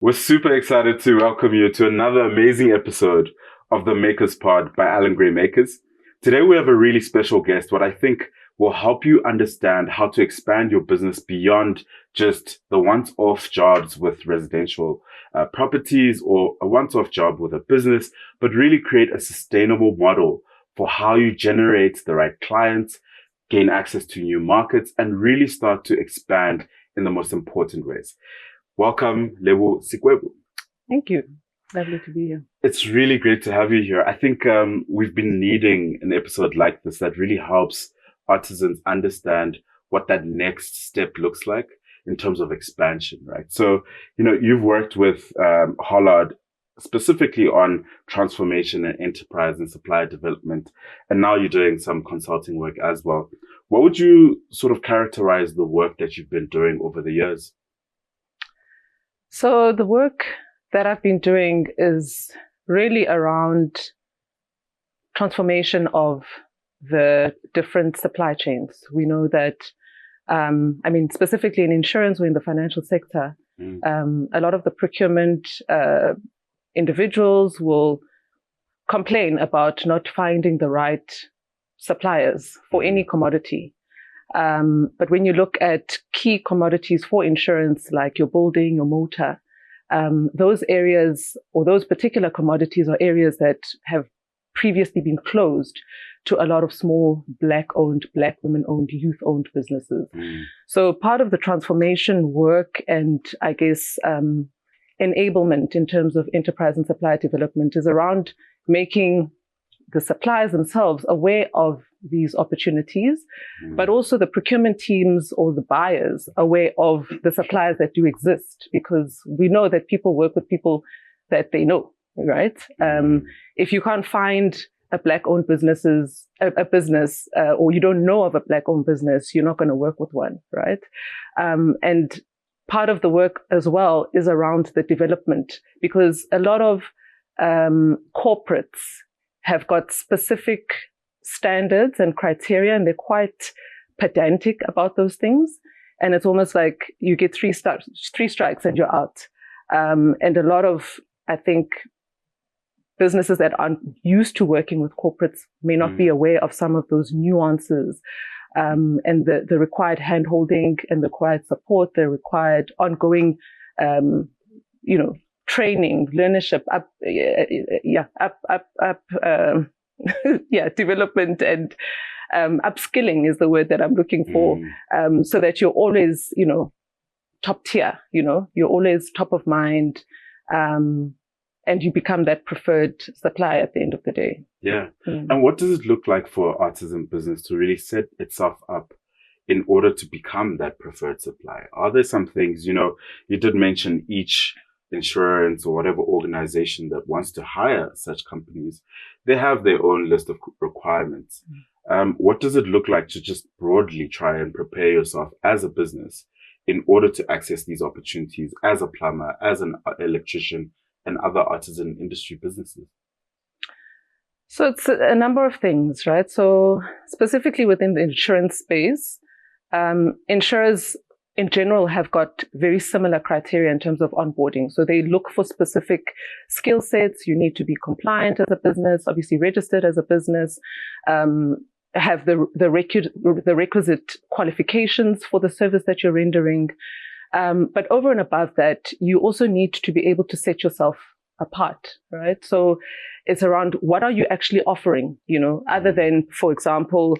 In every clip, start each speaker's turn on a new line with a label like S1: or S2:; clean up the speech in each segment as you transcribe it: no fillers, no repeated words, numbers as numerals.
S1: We're super excited to welcome you to another amazing episode of the MakersPod by Alan Gray Makers. Today we have a really special guest, what I think will help you understand how to expand your business beyond just the once-off jobs with residential properties or a once-off job with a business, but really create a sustainable model for how you generate the right clients, gain access to new markets, and really start to expand in the most important ways. Welcome, Lebo Sikwebu.
S2: Thank you. Lovely to be here.
S1: It's really great to have you here. I think we've been needing an episode like this that really helps artisans understand what that next step looks like in terms of expansion, right? So, you've worked with Hollard specifically on transformation and enterprise and supplier development, and now you're doing some consulting work as well. What would you sort of characterize the work that you've been doing over the years?
S2: So the work that I've been doing is really around transformation of the different supply chains. We know that, specifically in insurance, we're in the financial sector. A lot of the procurement individuals will complain about not finding the right suppliers for any commodity. But when you look at key commodities for insurance, like your building, your motor, those areas or those particular commodities are areas that have previously been closed to a lot of small Black-owned, Black women-owned, youth-owned businesses. So part of the transformation work and I guess enablement in terms of enterprise and supplier development is around making the suppliers themselves aware of these opportunities, but also the procurement teams or the buyers aware of the suppliers that do exist, because we know that people work with people that they know, right? If you can't find a Black-owned business, or you don't know of a Black-owned business, you're not going to work with one, right? And part of the work as well is around the development, because a lot of corporates have got specific standards and criteria, and they're quite pedantic about those things. And it's almost like you get three strikes and you're out. And a lot of, I think, businesses that aren't used to working with corporates may not be aware of some of those nuances, and the required hand-holding and the required support, the required ongoing, training, learnership, development and upskilling is the word that I'm looking for, so that you're always, top tier, you're always top of mind, and you become that preferred supplier at the end of the day.
S1: Yeah. And what does it look like for artisan business to really set itself up in order to become that preferred supplier? Are there some things, you did mention each insurance or whatever organization that wants to hire such companies, they have their own list of requirements. What does it look like to just broadly try and prepare yourself as a business in order to access these opportunities as a plumber, as an electrician, and other artisan industry businesses?
S2: So it's a number of things, right? So specifically within the insurance space, insurers in general have got very similar criteria in terms of onboarding. So they look for specific skill sets. You need to be compliant as a business, obviously registered as a business, have the requisite qualifications for the service that you're rendering. But over and above that, you also need to be able to set yourself apart, right? So it's around what are you actually offering, other than, for example,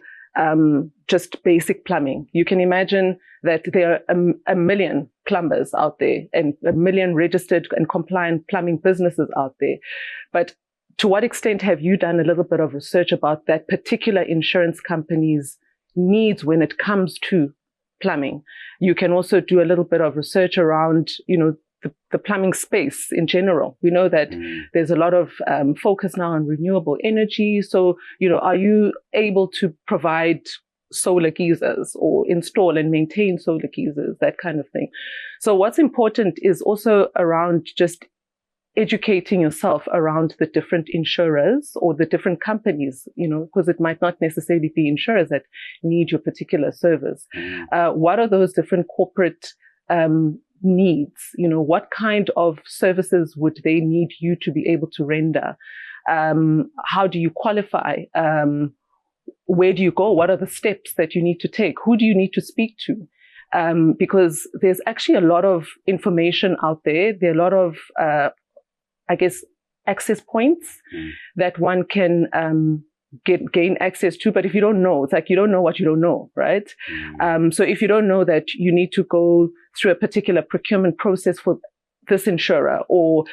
S2: just basic plumbing. You can imagine that there are a million plumbers out there and a million registered and compliant plumbing businesses out there. But to what extent have you done a little bit of research about that particular insurance company's needs when it comes to plumbing? You can also do a little bit of research around, the plumbing space in general. We know that there's a lot of focus now on renewable energy. So, are you able to provide solar geysers or install and maintain solar geysers, that kind of thing? So what's important is also around just educating yourself around the different insurers or the different companies, because it might not necessarily be insurers that need your particular service. What are those different corporate needs? What kind of services would they need you to be able to render? How do you qualify? Where do you go? What are the steps that you need to take? Who do you need to speak to? Because there's actually a lot of information out there. There are a lot of, access points that one can gain access to. But if you don't know, it's like you don't know what you don't know, right? So if you don't know that you need to go through a particular procurement process for this insurer, or,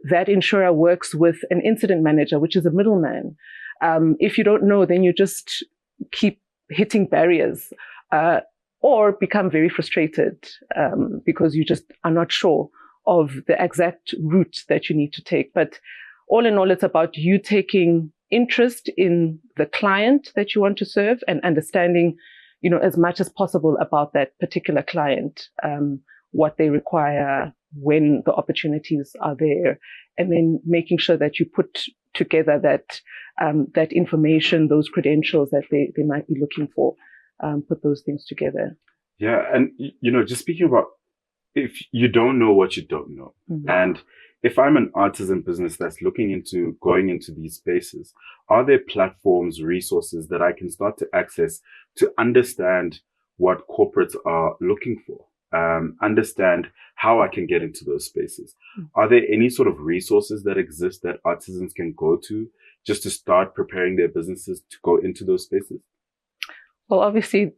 S2: that insurer works with an incident manager, which is a middleman. If you don't know, then you just keep hitting barriers, or become very frustrated, because you just are not sure of the exact route that you need to take. But all in all, it's about you taking interest in the client that you want to serve and understanding, as much as possible about that particular client, what they require, when the opportunities are there, and then making sure that you put together that information, those credentials that they might be looking for, put those things together.
S1: Yeah. And, just speaking about, if you don't know what you don't know, and if I'm an artisan business that's looking into going into these spaces, are there platforms, resources that I can start to access to understand what corporates are looking for? Understand how I can get into those spaces. Are there any sort of resources that exist that artisans can go to just to start preparing their businesses to go into those spaces?
S2: Well, obviously,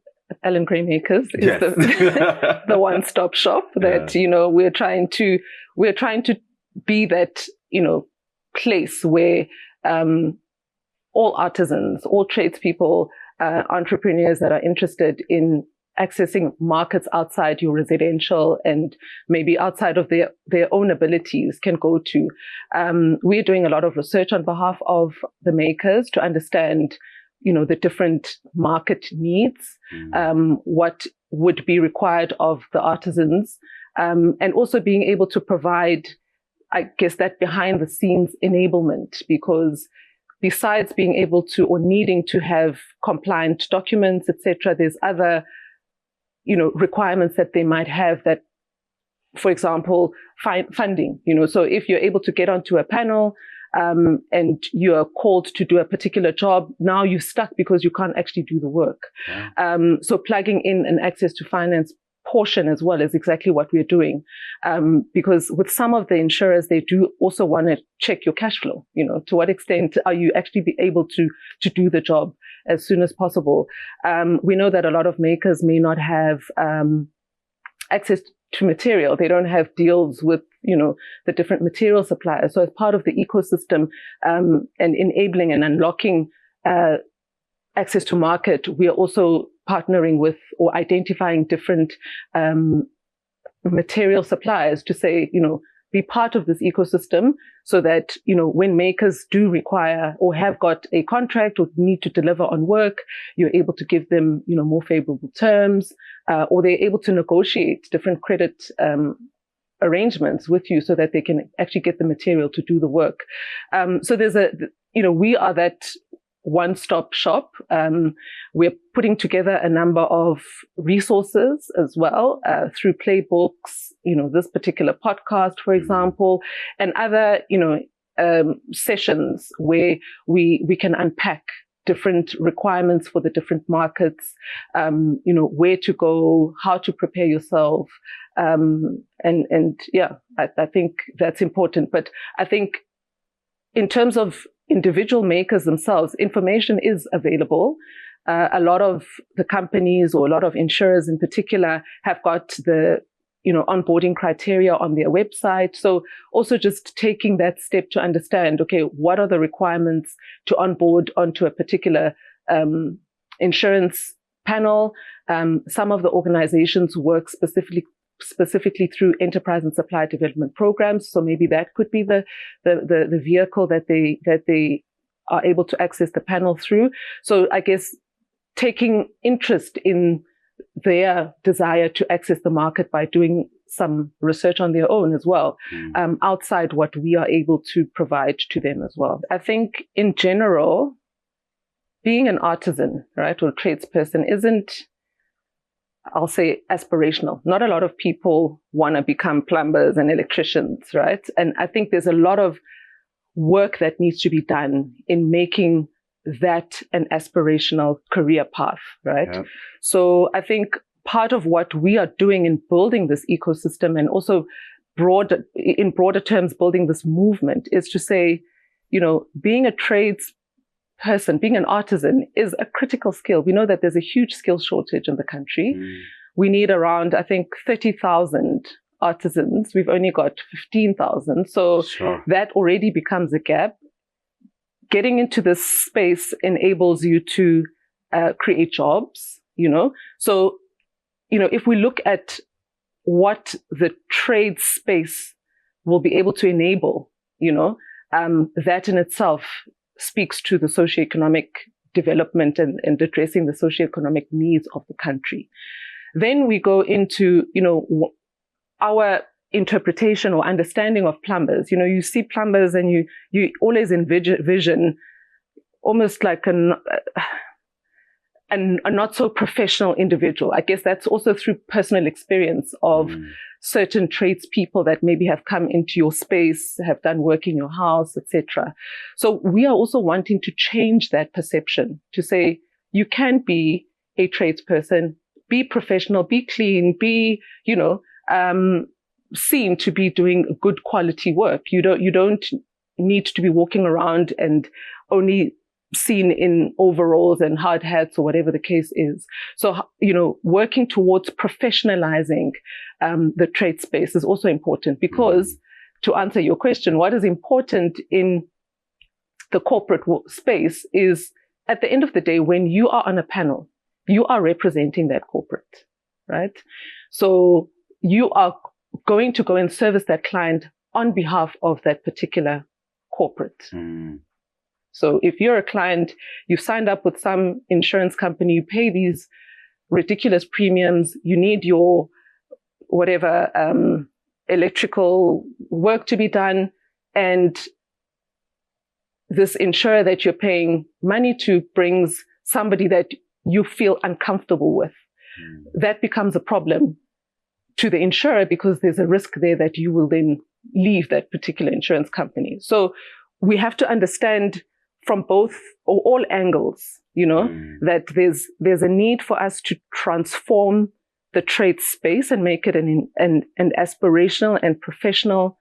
S2: Alan Gray Makers is the one-stop shop that, we're trying to be that, place where all artisans, all tradespeople, entrepreneurs that are interested in accessing markets outside your residential and maybe outside of their own abilities can go to. We're doing a lot of research on behalf of the makers to understand, the different market needs, what would be required of the artisans, and also being able to provide, I guess, that behind the scenes enablement, because besides being able to or needing to have compliant documents, etc., there's other requirements that they might have that, for example, funding, so if you're able to get onto a panel, and you are called to do a particular job, now you're stuck because you can't actually do the work. So plugging in an access to finance portion as well is exactly what we're doing. Because with some of the insurers, they do also want to check your cash flow, to what extent are you actually be able to do the job as soon as possible. We know that a lot of makers may not have access to material. They don't have deals with, the different material suppliers. So as part of the ecosystem, and enabling and unlocking access to market, we are also partnering with or identifying different material suppliers to say, be part of this ecosystem so that, when makers do require or have got a contract or need to deliver on work, you're able to give them, more favorable terms, or they're able to negotiate different credit arrangements with you so that they can actually get the material to do the work. So there's we are that one-stop shop. We're putting together a number of resources as well, through playbooks, this particular podcast, for example, and other, sessions where we can unpack different requirements for the different markets, where to go, how to prepare yourself. I think that's important. But I think in terms of individual makers themselves, information is available. A lot of the companies or a lot of insurers in particular have got the, onboarding criteria on their website. So also just taking that step to understand, okay, what are the requirements to onboard onto a particular insurance panel? Some of the organizations work specifically through enterprise and supply development programs. So maybe that could be the vehicle that they are able to access the panel through. So I guess taking interest in their desire to access the market by doing some research on their own as well, outside what we are able to provide to them as well. I think in general, being an artisan, right, or tradesperson isn't I'll say aspirational. Not a lot of people want to become plumbers and electricians, right? And I think there's a lot of work that needs to be done in making that an aspirational career path, right? Yeah. So I think part of what we are doing in building this ecosystem, and also in broader terms, building this movement, is to say, being a tradesperson, being an artisan is a critical skill. We know that there's a huge skill shortage in the country. We need around, I think, 30,000 artisans. We've only got 15,000. So that already becomes a gap. Getting into this space enables you to create jobs, So, if we look at what the trade space will be able to enable, that in itself speaks to the socioeconomic development and addressing the socioeconomic needs of the country. Then we go into, our interpretation or understanding of plumbers. You see plumbers and you always envision almost like a not so professional individual. I guess that's also through personal experience of certain tradespeople that maybe have come into your space, have done work in your house, etc. So we are also wanting to change that perception to say you can be a tradesperson, be professional, be clean, be, seen to be doing good quality work. You don't need to be walking around and only seen in overalls and hard hats or whatever the case is. So, working towards professionalizing the trade space is also important, because to answer your question, what is important in the corporate space is, at the end of the day, when you are on a panel, you are representing that corporate, right? So you are going to go and service that client on behalf of that particular corporate. So if you're a client, you've signed up with some insurance company, you pay these ridiculous premiums, you need your whatever electrical work to be done, and this insurer that you're paying money to brings somebody that you feel uncomfortable with. That becomes a problem to the insurer, because there's a risk there that you will then leave that particular insurance company. So we have to understand from both or all angles, that there's a need for us to transform the trade space and make it an aspirational and professional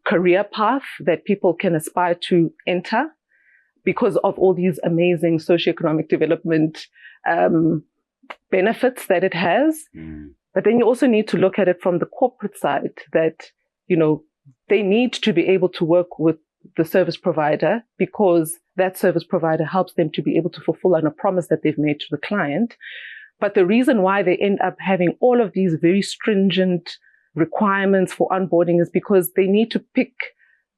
S2: career path that people can aspire to enter, because of all these amazing socioeconomic development benefits that it has. But then you also need to look at it from the corporate side, that, they need to be able to work with the service provider, because that service provider helps them to be able to fulfill on a promise that they've made to the client. But the reason why they end up having all of these very stringent requirements for onboarding is because they need to pick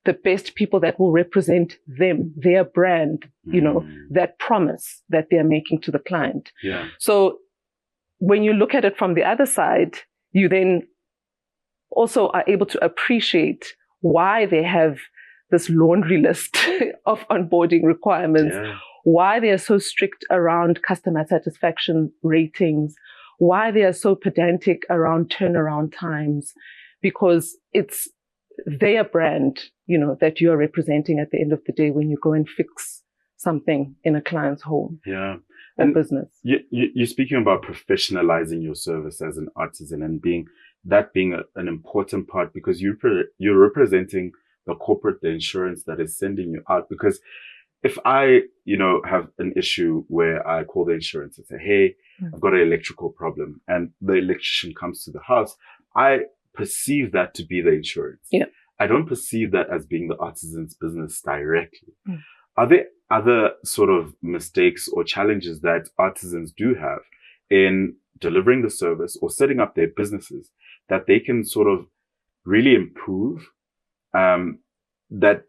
S2: the best people that will represent them, their brand, that promise that they're making to the client.
S1: Yeah.
S2: So when you look at it from the other side, you then also are able to appreciate why they have this laundry list of onboarding requirements, why they are so strict around customer satisfaction ratings, why they are so pedantic around turnaround times, because it's their brand, that you are representing at the end of the day when you go and fix something in a client's home or business.
S1: You're speaking about professionalizing your service as an artisan, and being an important part, because you're representing the corporate, the insurance that is sending you out. Because if I, have an issue where I call the insurance and say, hey, I've got an electrical problem, and the electrician comes to the house, I perceive that to be the insurance.
S2: Yeah.
S1: I don't perceive that as being the artisan's business directly. Are there other sort of mistakes or challenges that artisans do have in delivering the service or setting up their businesses that they can sort of really improve, that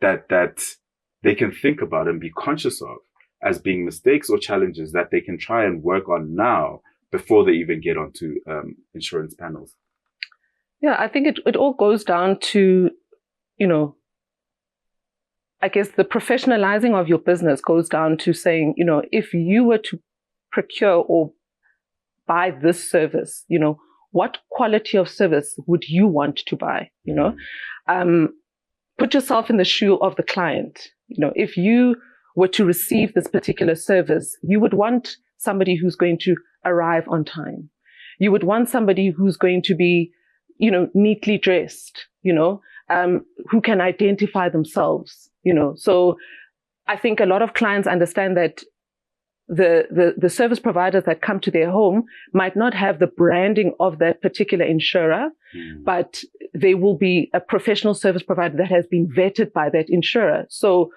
S1: they can think about and be conscious of as being mistakes or challenges that they can try and work on now before they even get onto insurance panels?
S2: Yeah, I think it all goes down to, I guess the professionalizing of your business goes down to saying, if you were to procure or buy this service, what quality of service would you want to buy? Put yourself in the shoe of the client. If you were to receive this particular service, you would want somebody who's going to arrive on time. You would want somebody who's going to be, neatly dressed, who can identify themselves, So I think a lot of clients understand that the service providers that come to their home might not have the branding of that particular insurer, but they will be a professional service provider that has been vetted by that insurer. So,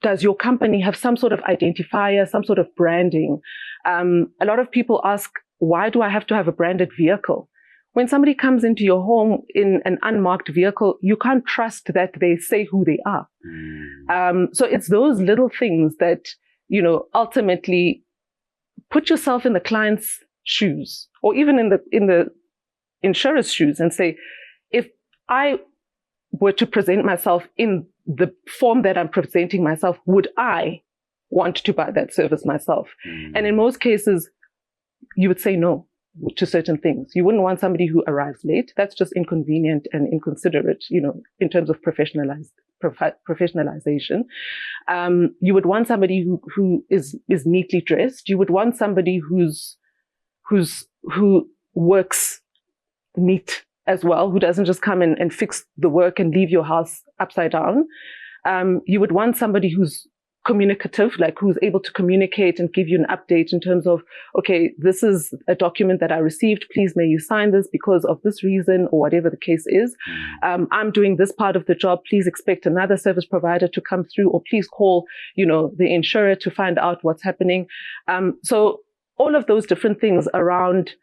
S2: does your company have some sort of identifier, some sort of branding? A lot of people ask, why do I have to have a branded vehicle? When somebody comes into your home in an unmarked vehicle, you can't trust that they say who they are. So it's those little things that, ultimately put yourself in the client's shoes, or even in the insurer's shoes, and say, if I were to present myself in the form that I'm presenting myself, would I want to buy that service myself? And in most cases, you would say no to certain things. You wouldn't want somebody who arrives late. That's just inconvenient and inconsiderate, in terms of professionalization. You would want somebody who is neatly dressed. You would want somebody who works neat as well, who doesn't just come in and fix the work and leave your house upside down. You would want somebody who's communicative, like who's able to communicate and give you an update in terms of, okay, this is a document that I received. Please, may you sign this because of this reason, or whatever the case is. I'm doing this part of the job. Please expect another service provider to come through, or please call, the insurer to find out what's happening. So all of those different things around,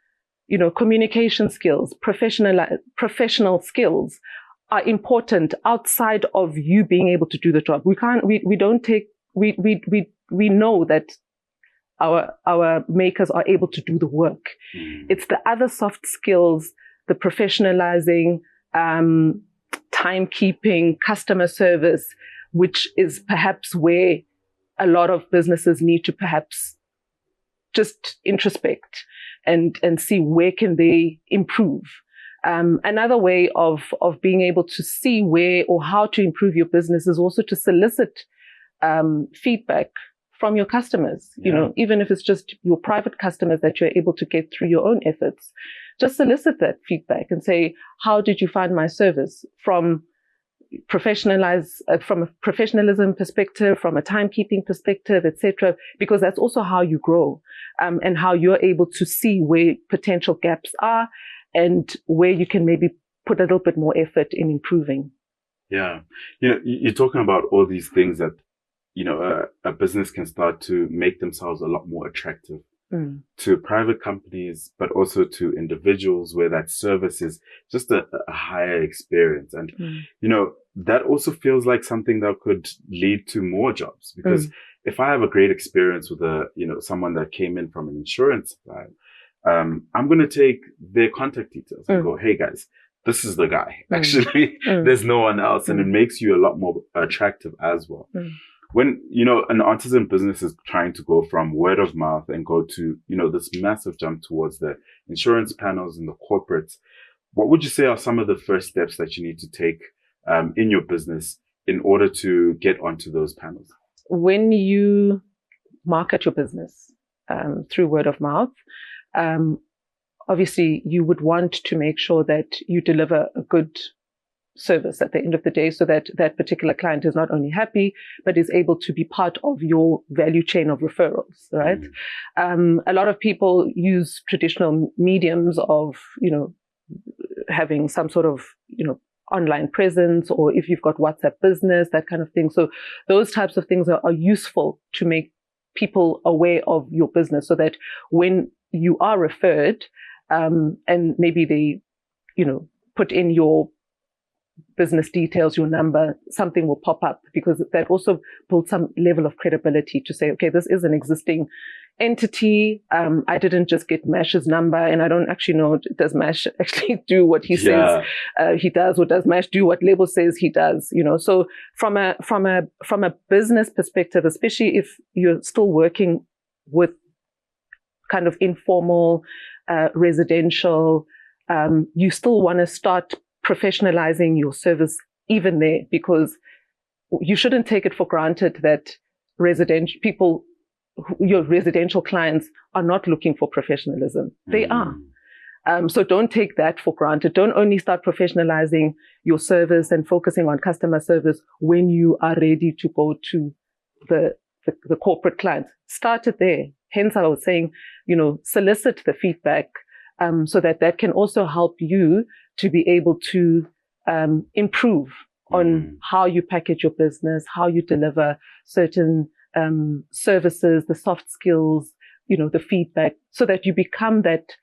S2: communication skills, professional skills are important outside of you being able to do the job. We know that our makers are able to do the work. It's the other soft skills, the professionalizing, timekeeping, customer service, which is perhaps where a lot of businesses need to perhaps just introspect and see where can they improve. Another way of being able to see where or how to improve your business is also to solicit feedback from your customers. Even if it's just your private customers that you're able to get through your own efforts, just solicit that feedback and say, how did you find my service? From a professionalism perspective, from a timekeeping perspective, etc., because that's also how you grow, and how you're able to see where potential gaps are and where you can maybe put a little bit more effort in improving.
S1: Yeah. You're talking about all these things that, a business can start to make themselves a lot more attractive to private companies, but also to individuals, where that service is just a higher experience. And, that also feels like something that could lead to more jobs, because if I have a great experience with someone that came in from an insurance side, I'm going to take their contact details and go, hey guys, this is the guy. Actually, there's no one else. And it makes you a lot more attractive as well. When, an artisan business is trying to go from word of mouth and go to, this massive jump towards the insurance panels and the corporates, what would you say are some of the first steps that you need to take in your business in order to get onto those panels?
S2: When you market your business through word of mouth, obviously you would want to make sure that you deliver a good service at the end of the day, so that that particular client is not only happy, but is able to be part of your value chain of referrals, right? A lot of people use traditional mediums of, having some sort of, online presence, or if you've got WhatsApp business, that kind of thing. So those types of things are useful to make people aware of your business, so that when you are referred, and maybe they, put in your business details, your number, something will pop up, because that also builds some level of credibility to say, okay, this is an existing entity. I didn't just get Mash's number, and I don't actually know, does Mash actually do what he says he does, or does Mash do what Lebo says he does? So from a business perspective, especially if you're still working with kind of informal, residential, you still want to start professionalizing your service even there, because you shouldn't take it for granted that your residential clients are not looking for professionalism. They are. So don't take that for granted. Don't only start professionalizing your service and focusing on customer service when you are ready to go to the corporate clients. Start it there. Hence, I was saying, solicit the feedback so that can also help you to be able to improve on how you package your business, how you deliver certain services, the soft skills, the feedback, so that you become that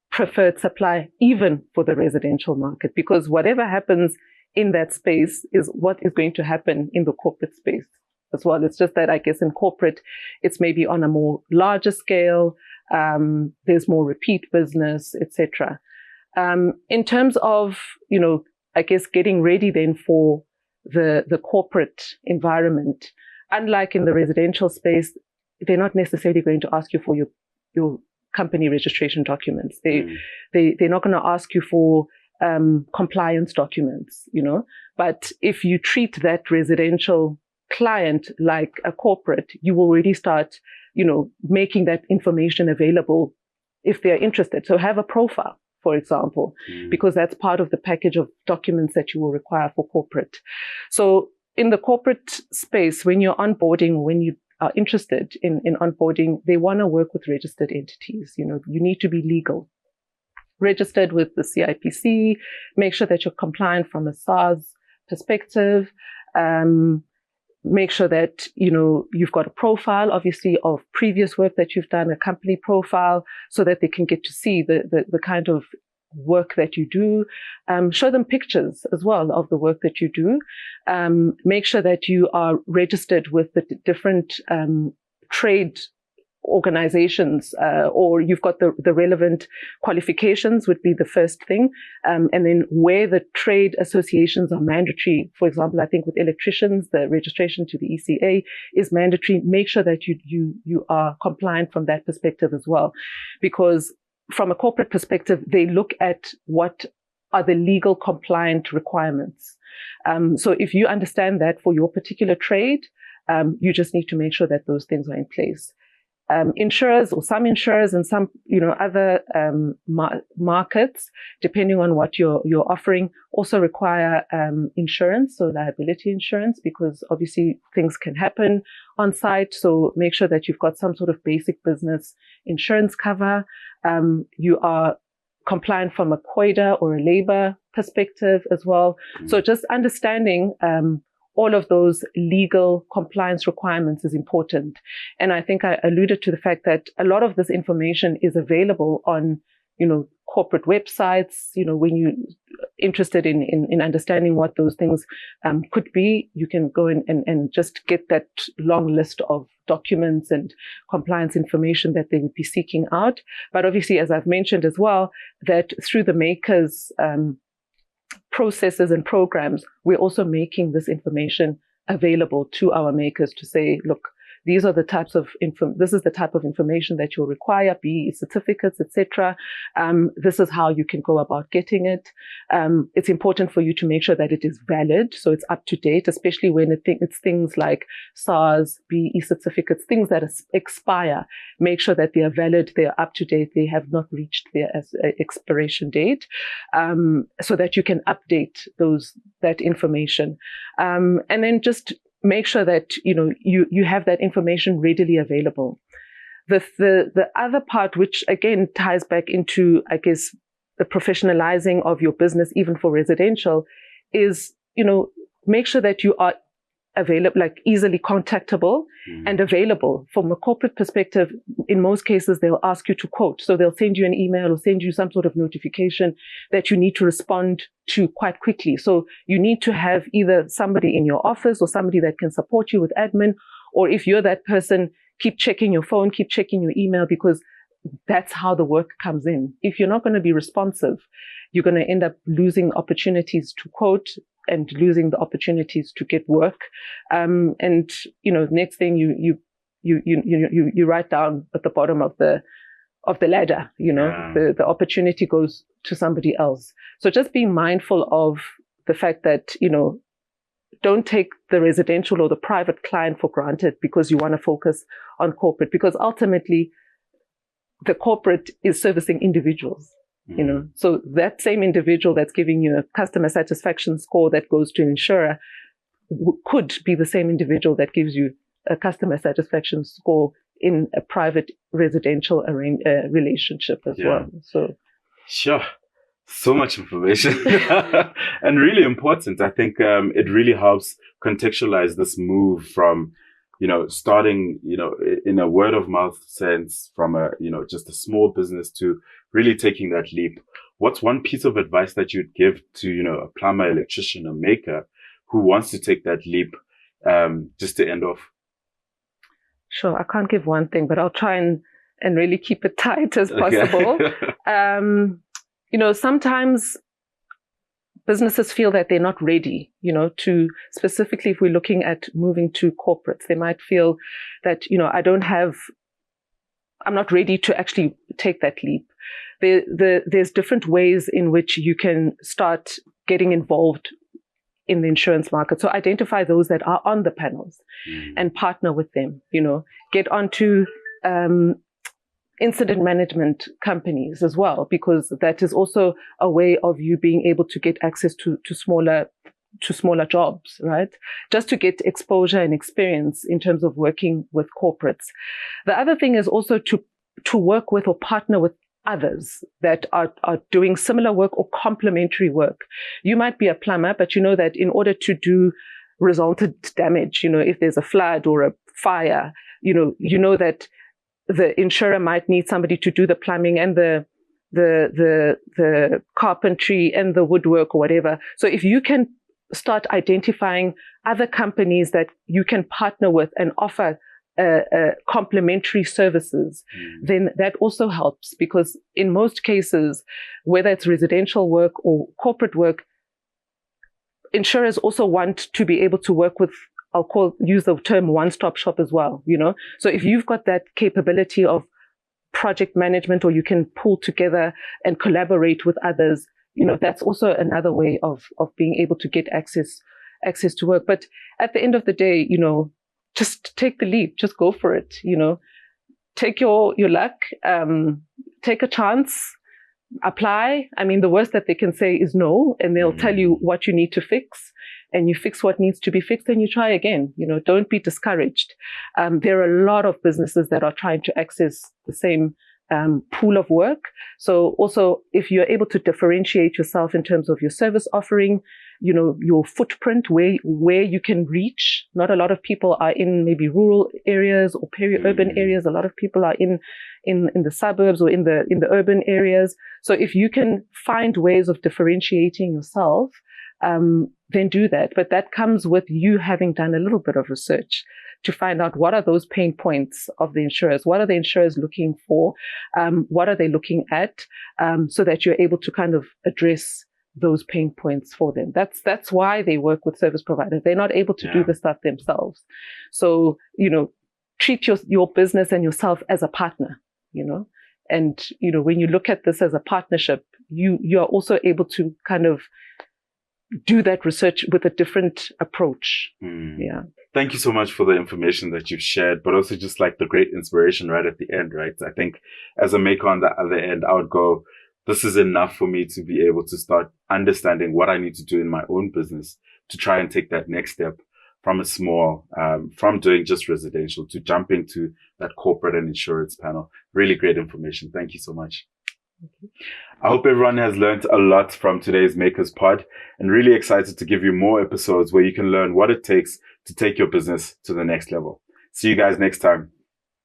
S2: preferred supplier even for the residential market. Because whatever happens in that space is what is going to happen in the corporate space as well. It's just that I guess in corporate, it's maybe on a more larger scale. There's more repeat business, etc. In terms of, I guess getting ready then for the corporate environment, unlike in the residential space, they're not necessarily going to ask you for your company registration documents. They're not going to ask you for compliance documents, But if you treat that residential client like a corporate, you will already start, making that information available if they're interested. So have a profile, for example, because that's part of the package of documents that you will require for corporate. So in the corporate space, when you're onboarding, when you are interested in onboarding, they want to work with registered entities. You need to be legal, registered with the CIPC, make sure that you're compliant from a SARS perspective, make sure that, you've got a profile, obviously, of previous work that you've done, a company profile, so that they can get to see the kind of work that you do. Show them pictures as well of the work that you do. Make sure that you are registered with the different trade organizations, or you've got the relevant qualifications would be the first thing. And then where the trade associations are mandatory, for example, I think with electricians, the registration to the ECA is mandatory. Make sure that you are compliant from that perspective as well, because from a corporate perspective, they look at what are the legal compliant requirements. So if you understand that for your particular trade, you just need to make sure that those things are in place. Insurers, or some insurers and some, other markets, depending on what you're offering, also require insurance, so liability insurance, because obviously things can happen on site. So make sure that you've got some sort of basic business insurance cover. You are compliant from a COIDA or a labor perspective as well. So just understanding all of those legal compliance requirements is important. And I think I alluded to the fact that a lot of this information is available on, corporate websites. When you're interested in understanding what those things could be, you can go in and just get that long list of documents and compliance information that they would be seeking out. But obviously, as I've mentioned as well, that through the Makers processes and programs, we're also making this information available to our makers to say, look, these are the types of this is the type of information that you'll require, be it certificates, etc. This is how you can go about getting it. It's important for you to make sure that it is valid, so it's up to date, especially when it's things like SARS, BE certificates, things that expire. Make sure that they are valid, they are up to date, they have not reached their expiration date, so that you can update that information. And then just make sure that you have that information readily available. The other part, which again ties back into, I guess, the professionalizing of your business, even for residential, is make sure that you are available, like easily contactable and available. From a corporate perspective, in most cases, they'll ask you to quote. So they'll send you an email or send you some sort of notification that you need to respond to quite quickly. So you need to have either somebody in your office or somebody that can support you with admin, or if you're that person, keep checking your phone, keep checking your email, because that's how the work comes in. If you're not going to be responsive, you're going to end up losing opportunities to quote and losing the opportunities to get work. And next thing you write down at the bottom of the the ladder, the opportunity goes to somebody else. So just be mindful of the fact that, don't take the residential or the private client for granted because you want to focus on corporate, because ultimately the corporate is servicing individuals, so that same individual that's giving you a customer satisfaction score that goes to an insurer could be the same individual that gives you a customer satisfaction score in a private residential relationship as well. So,
S1: sure. So much information and really important. I think it really helps contextualize this move from, starting, in a word of mouth sense from just a small business to really taking that leap. What's one piece of advice that you'd give to, a plumber, electrician, a maker who wants to take that leap, just to end off?
S2: Sure. I can't give one thing, but I'll try and really keep it tight as possible. Okay. Sometimes businesses feel that they're not ready, to specifically if we're looking at moving to corporates, they might feel that, I'm not ready to actually take that leap. There's different ways in which you can start getting involved in the insurance market. So identify those that are on the panels and partner with them, get onto incident management companies as well, because that is also a way of you being able to get access to smaller jobs, right? Just to get exposure and experience in terms of working with corporates. The other thing is also to work with or partner with others that are doing similar work or complementary work. You might be a plumber, but you know that in order to do resultant damage, if there's a flood or a fire, you know that the insurer might need somebody to do the plumbing and the carpentry and the woodwork or whatever. So if you can start identifying other companies that you can partner with and offer complementary services, then that also helps, because in most cases, whether it's residential work or corporate work, insurers also want to be able to work with, use the term one-stop shop as well, So if you've got that capability of project management, or you can pull together and collaborate with others, that's also another way of being able to get access to work. But at the end of the day, just take the leap, just go for it, take your luck, take a chance, apply. I mean, the worst that they can say is no, and they'll tell you what you need to fix, and you fix what needs to be fixed, and you try again. Don't be discouraged. There are a lot of businesses that are trying to access the same pool of work. So also, if you're able to differentiate yourself in terms of your service offering, your footprint, where you can reach. Not a lot of people are in maybe rural areas or peri-urban areas. A lot of people are in the suburbs or in the urban areas. So if you can find ways of differentiating yourself, then do that. But that comes with you having done a little bit of research to find out what are those pain points of the insurers. What are the insurers looking for? What are they looking at? So that you're able to kind of address those pain points for them. That's why they work with service providers. They're not able to do the stuff themselves. So, treat your business and yourself as a partner, and, when you look at this as a partnership, you are also able to kind of do that research with a different approach. Yeah.
S1: Thank you so much for the information that you've shared, but also just like the great inspiration right at the end, right? I think as a maker on the other end, I would go, this is enough for me to be able to start understanding what I need to do in my own business to try and take that next step from a small, from doing just residential to jumping to that corporate and insurance panel. Really great information. Thank you so much. I hope everyone has learned a lot from today's MakersPod, and really excited to give you more episodes where you can learn what it takes to take your business to the next level. See you guys next time.